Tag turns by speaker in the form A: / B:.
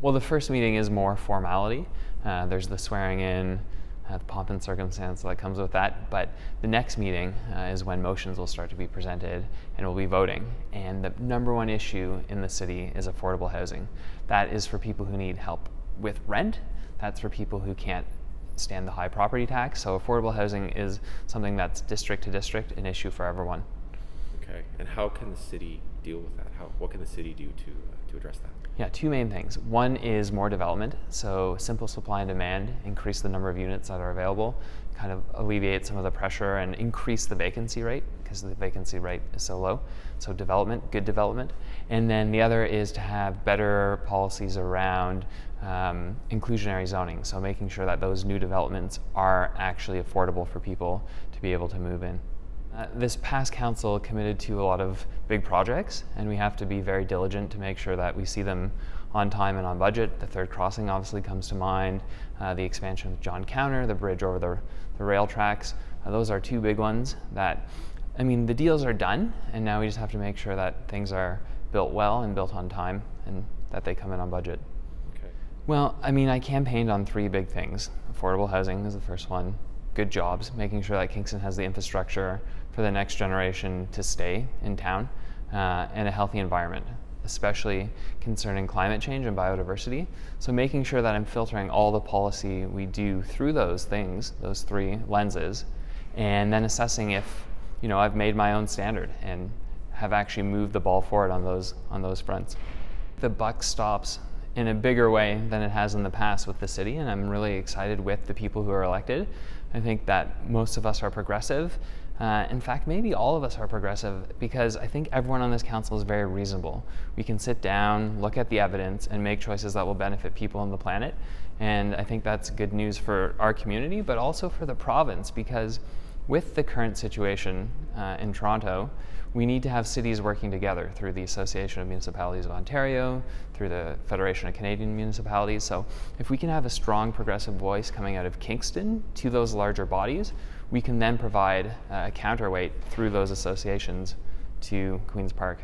A: Well, the first meeting is more formality. There's the swearing in, the pomp and circumstance that comes with that. But the next meeting is when motions will start to be presented and we'll be voting. And the number one issue in the city is affordable housing. That is for people who need help with rent. That's for people who can't stand the high property tax. So affordable housing is something that's district to district, an issue for everyone.
B: Okay, and how can the city deal with that? What can the city do to address that?
A: Yeah, two main things. One is more development, so simple supply and demand, increase the number of units that are available, kind of alleviate some of the pressure and increase the vacancy rate because the vacancy rate is so low. So development, good development. And then the other is to have better policies around inclusionary zoning, so making sure that those new developments are actually affordable for people to be able to move in. This past council committed to a lot of big projects, and we have to be very diligent to make sure that we see them on time and on budget. The third crossing obviously comes to mind, the expansion of John Counter, the bridge over the rail tracks. Those are two big ones that, I mean, the deals are done, and now we just have to make sure that things are built well and built on time and that they come in on budget.
B: Okay.
A: Well, I mean, I campaigned on three big things. Affordable housing is the first one. Good jobs, making sure that Kingston has the infrastructure for the next generation to stay in town, and a healthy environment, especially concerning climate change and biodiversity. So making sure that I'm filtering all the policy we do through those things, those three lenses, and then assessing if, you know, I've made my own standard and have actually moved the ball forward on those fronts. The buck stops in a bigger way than it has in the past with the city, and I'm really excited with the people who are elected. I think that most of us are progressive. In fact, maybe all of us are progressive, because I think everyone on this council is very reasonable. We can sit down, look at the evidence, and make choices that will benefit people on the planet. And I think that's good news for our community, but also for the province, because with the current situation in Toronto, we need to have cities working together through the Association of Municipalities of Ontario, through the Federation of Canadian Municipalities. So if we can have a strong progressive voice coming out of Kingston to those larger bodies, we can then provide a counterweight through those associations to Queen's Park.